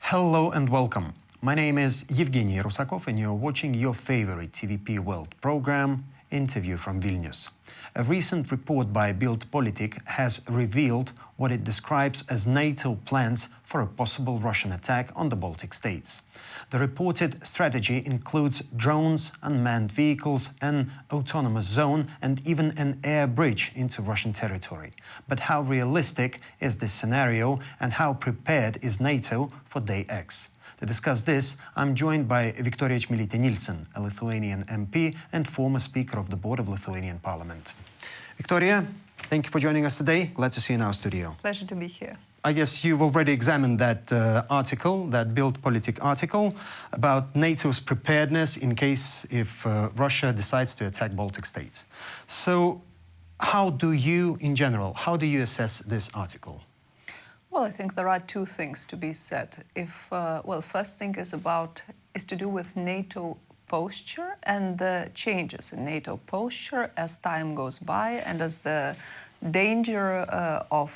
Hello and welcome. My name is Evgeny Rusakov and you're watching your favorite TVP World program, Interview from Vilnius. A recent report by Bild Politik has revealed what it describes as NATO plans for a possible Russian attack on the Baltic states. The reported strategy includes drones, unmanned vehicles, an autonomous zone, and even an air bridge into Russian territory. But how realistic is this scenario and how prepared is NATO for Day X? To discuss this, I'm joined by Viktorija Čmilytė-Nielsen, a Lithuanian MP and former Speaker of the Board of Lithuanian Parliament. Viktorija, thank you for joining us today. Glad to see you in our studio. Pleasure to be here. I guess you've already examined that article, that Bild Politik article, about NATO's preparedness in case if Russia decides to attack Baltic states. So how do you, in general, how do you assess this article? Well, I think there are two things to be said. First thing is to do with NATO posture and the changes in NATO posture as time goes by and as the danger of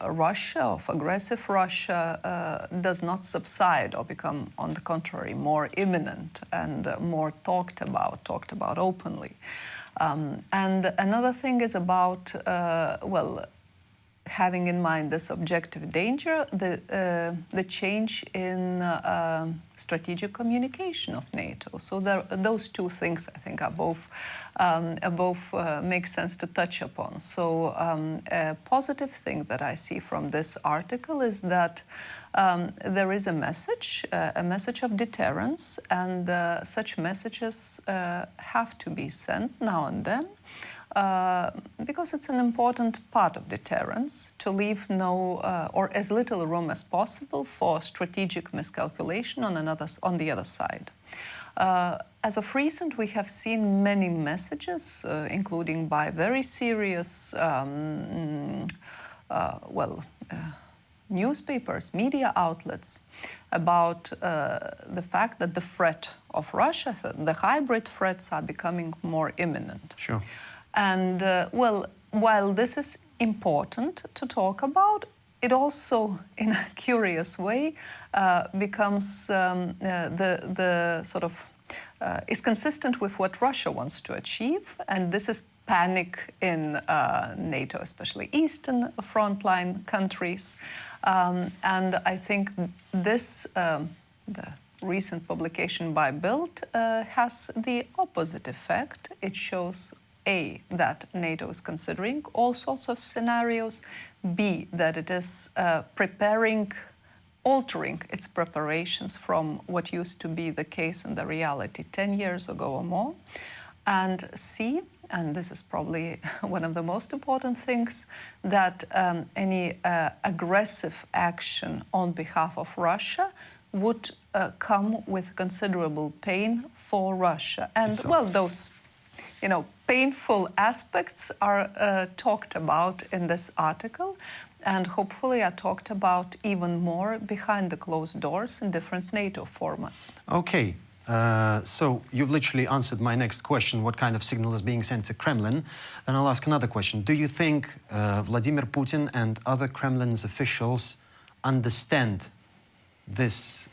Russia, of aggressive Russia, does not subside or become, on the contrary, more imminent and more talked about openly. And another thing is about, having in mind this objective danger, the change in strategic communication of NATO. So those two things, I think, are both make sense to touch upon. So a positive thing that I see from this article is that there is a message of deterrence, and such messages have to be sent now and then. Because it's an important part of deterrence to leave no or as little room as possible for strategic miscalculation on the other side. As of recent, we have seen many messages, including by very serious newspapers, media outlets, about the fact that the threat of Russia, the hybrid threats, are becoming more imminent. Sure. And, while this is important to talk about, it also, in a curious way, becomes is consistent with what Russia wants to achieve, and this is panic in NATO, especially eastern frontline countries. And I think this, the recent publication by Bild, has the opposite effect. It shows that NATO is considering all sorts of scenarios, B, that it is altering its preparations from what used to be the case in the reality 10 years ago or more, and C, and this is probably one of the most important things, that any aggressive action on behalf of Russia would come with considerable pain for Russia. And, those painful aspects are talked about in this article, and hopefully are talked about even more behind the closed doors in different NATO formats. Okay, so you've literally answered my next question, what kind of signal is being sent to Kremlin? Then I'll ask another question. Do you think Vladimir Putin and other Kremlin's officials understand this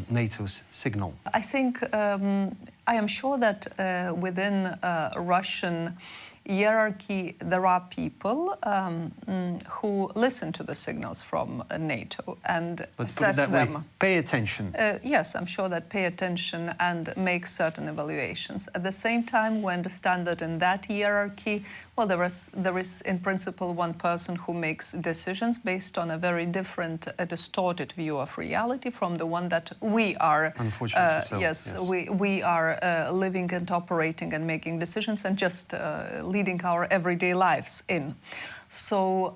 NATO's signal? I think, I am sure that within Russian hierarchy there are people who listen to the signals from NATO and assess them. Let's put it that way. Pay attention. Yes, I'm sure that pay attention and make certain evaluations. At the same time, we understand that in that hierarchy, there is in principle one person who makes decisions based on a very different, distorted view of reality from the one that we are. Unfortunately so. Yes, we are living and operating and making decisions and just leading our everyday lives in. So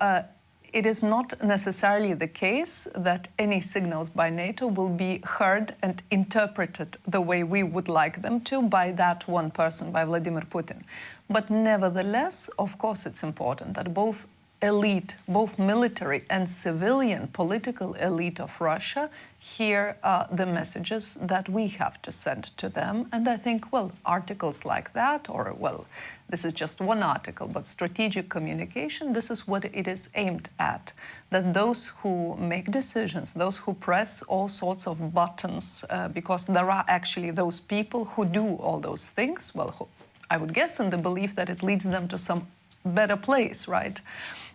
it is not necessarily the case that any signals by NATO will be heard and interpreted the way we would like them to by that one person, by Vladimir Putin. But nevertheless, of course, it's important that both elite, both military and civilian political elite of Russia, hear the messages that we have to send to them. And I think, well, articles like that, or, well, this is just one article, but strategic communication, this is what it is aimed at. That those who make decisions, those who press all sorts of buttons, because there are actually those people who do all those things, well, I would guess in the belief that it leads them to some better place, right?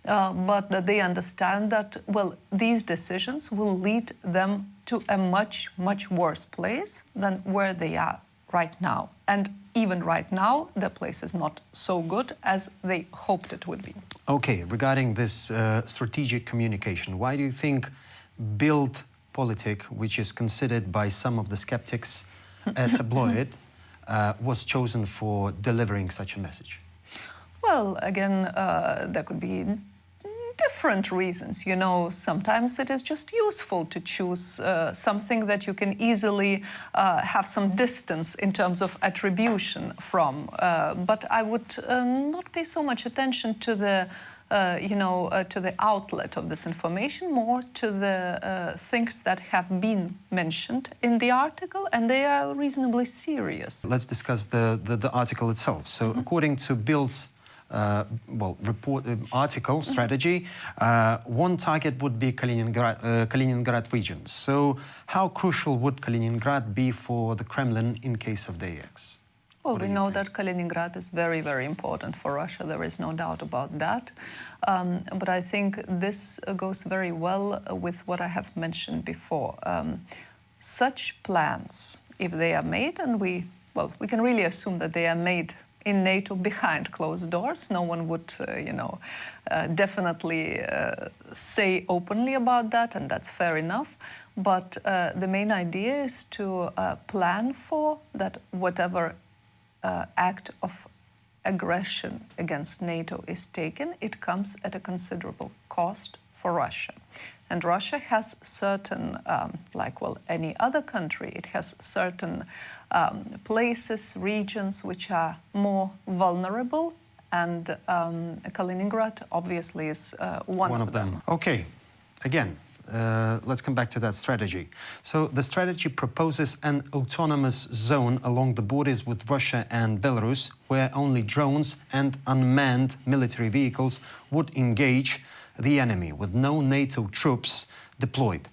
But that they understand that, well, these decisions will lead them to a much, much worse place than where they are right now. And even right now, the place is not so good as they hoped it would be. Okay, regarding this strategic communication, why do you think Bild Politik, which is considered by some of the skeptics a tabloid, was chosen for delivering such a message? Well, again, there could be different reasons. You know, sometimes it is just useful to choose something that you can easily have some distance in terms of attribution from. But I would not pay so much attention to the to the outlet of this information, more to the things that have been mentioned in the article, and they are reasonably serious. Let's discuss the article itself. So, according to Bild's article, strategy, one target would be Kaliningrad region. So, how crucial would Kaliningrad be for the Kremlin in case of the AX? Well, we know that Kaliningrad is very, very important for Russia. There is no doubt about that. But I think this goes very well with what I have mentioned before. Such plans, if they are made, and we can really assume that they are made in NATO behind closed doors. No one would, definitely say openly about that, and that's fair enough. But the main idea is to plan for that whatever act of aggression against NATO is taken, it comes at a considerable cost for Russia. And Russia has certain, any other country, it has certain places, regions which are more vulnerable, and Kaliningrad obviously is one of them. Okay, again, let's come back to that strategy. So the strategy proposes an autonomous zone along the borders with Russia and Belarus, where only drones and unmanned military vehicles would engage the enemy, with no NATO troops deployed.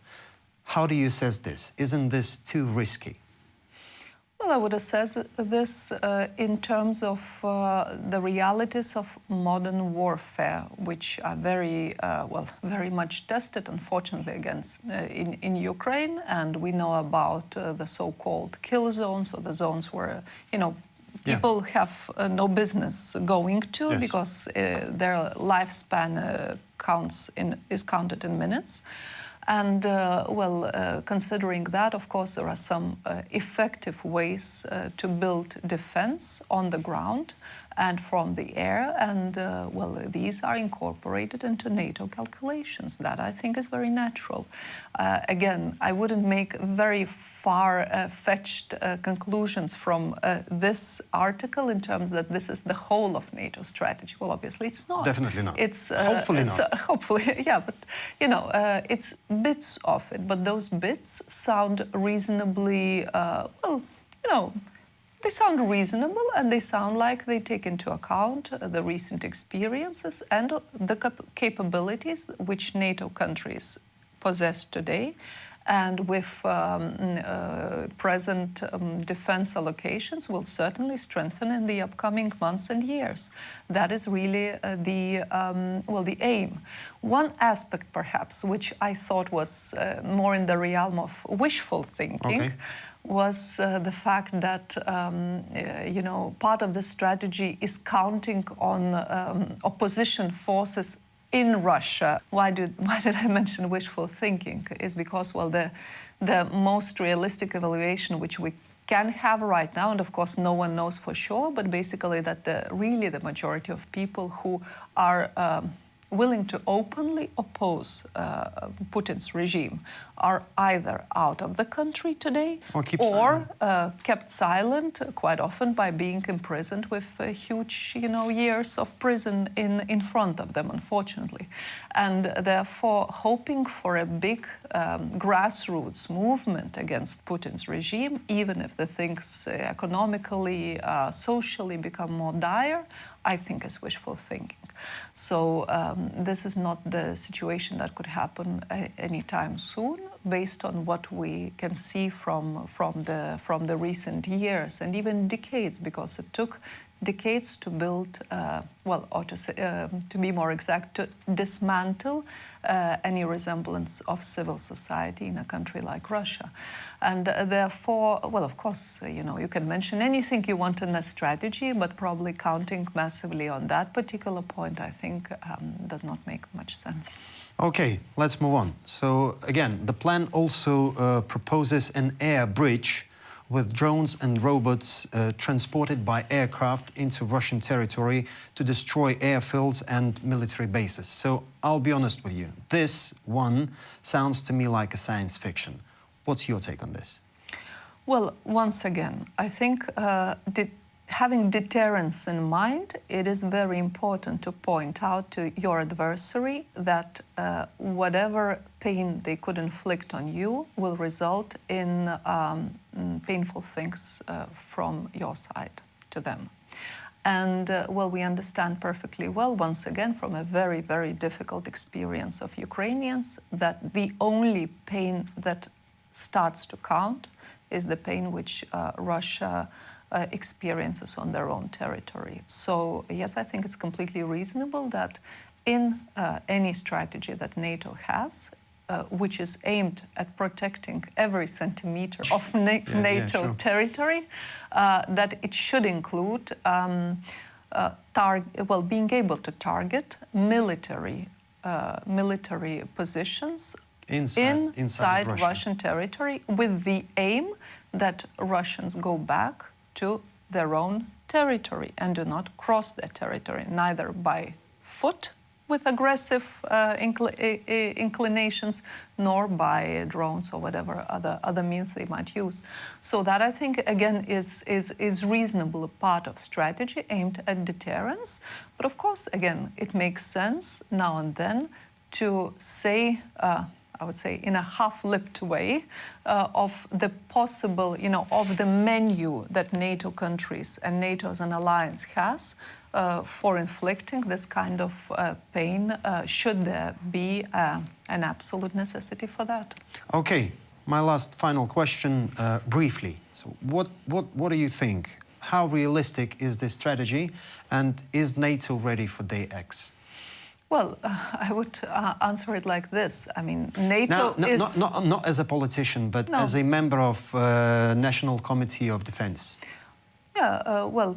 How do you assess this? Isn't this too risky? Well, I would assess this in terms of the realities of modern warfare, which are very much tested, unfortunately, against in Ukraine. And we know about the so-called kill zones, or the zones where, people have no business going to, because their lifespan is counted in minutes. And, considering that, of course, there are some effective ways to build defense on the ground and from the air. And, these are incorporated into NATO calculations. That, I think, is very natural. Again, I wouldn't make very far-fetched conclusions from this article in terms that this is the whole of NATO strategy. Well, obviously, it's not. Definitely not. It's hopefully not. Hopefully, yeah. But it's bits of it. But those bits sound reasonably, they sound reasonable, and they sound like they take into account the recent experiences and the capabilities which NATO countries possess today. And with present defense allocations will certainly strengthen in the upcoming months and years. That is really the aim. One aspect, perhaps, which I thought was more in the realm of wishful thinking, was the fact that, part of the strategy is counting on opposition forces in Russia. Why did I mention wishful thinking? Is because, the most realistic evaluation which we can have right now, and of course no one knows for sure, but basically that the majority of people who are willing to openly oppose Putin's regime are either out of the country today or kept silent, quite often by being imprisoned with huge, years of prison in front of them, unfortunately. And therefore, hoping for a big grassroots movement against Putin's regime, even if the things economically, socially become more dire, I think is wishful thinking. So this is not the situation that could happen anytime soon, based on what we can see from the recent years and even decades, because it took decades to build, to be more exact, to dismantle any resemblance of civil society in a country like Russia. And therefore, well, of course, you can mention anything you want in a strategy, but probably counting massively on that particular point, I think, does not make much sense. Okay, let's move on. So again, the plan also proposes an air bridge with drones and robots transported by aircraft into Russian territory to destroy airfields and military bases. So I'll be honest with you, this one sounds to me like a science fiction. What's your take on this? Well, once again, I think having deterrence in mind, it is very important to point out to your adversary that whatever pain they could inflict on you will result in painful things from your side to them. And, well, we understand perfectly well, once again, from a very, very difficult experience of Ukrainians, that the only pain that starts to count is the pain which Russia experiences on their own territory. So, yes, I think it's completely reasonable that in any strategy that NATO has, which is aimed at protecting every centimeter of NATO territory, that it should include being able to target military positions inside Russian territory, with the aim that Russians go back to their own territory and do not cross their territory, neither by foot with aggressive inclinations, nor by drones or whatever other means they might use. So that, I think, again, is reasonable, a part of strategy aimed at deterrence. But of course, again, it makes sense now and then to say, I would say, in a half-lipped way, of the possible, of the menu that NATO countries and NATO as an alliance has for inflicting this kind of pain, should there be an absolute necessity for that. Okay, my last final question, briefly. So what do you think? How realistic is this strategy, and is NATO ready for day X? Well, I would answer it like this. I mean, NATO is... Not as a politician, but as a member of National Committee of Defense. Yeah, well,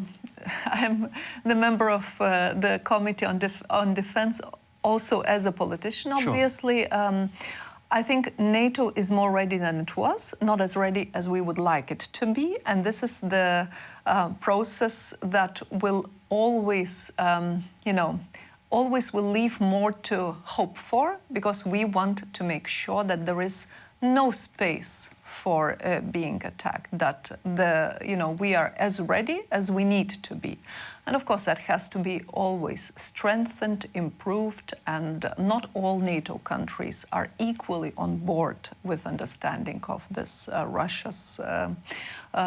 I'm the member of the Committee on Defense, also as a politician, obviously. Sure. I think NATO is more ready than it was, not as ready as we would like it to be. And this is the process that will always, always will leave more to hope for, because we want to make sure that there is no space for being attacked, that we are as ready as we need to be. And of course that has to be always strengthened, improved, and not all NATO countries are equally on board with understanding of this Russia's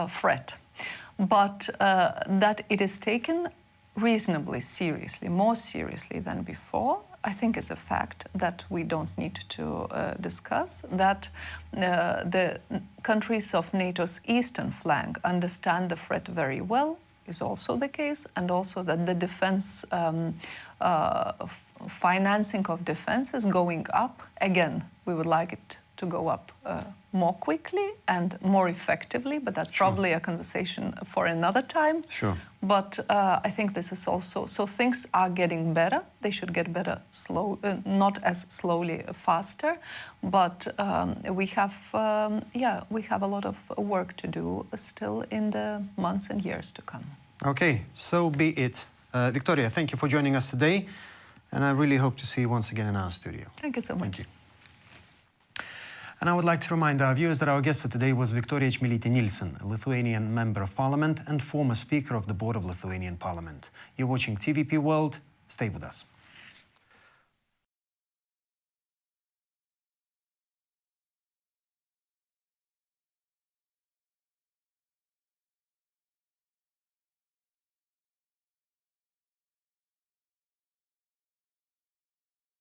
threat. But that it is taken reasonably seriously, more seriously than before, I think is a fact that we don't need to discuss, that the countries of NATO's eastern flank understand the threat very well, is also the case, and also that the defense financing of defense is going up. Again, we would like it to go up more quickly and more effectively, but that's probably a conversation for another time. Sure. But I think this is also, so things are getting better. They should get better not as slowly, faster. But we have a lot of work to do still in the months and years to come. Okay, so be it. Viktorija, thank you for joining us today. And I really hope to see you once again in our studio. Thank you so much. Thank you. And I would like to remind our viewers that our guest for today was Viktorija Čmilytė-Nielsen, a Lithuanian Member of Parliament and former Speaker of the Board of Lithuanian Parliament. You're watching TVP World. Stay with us.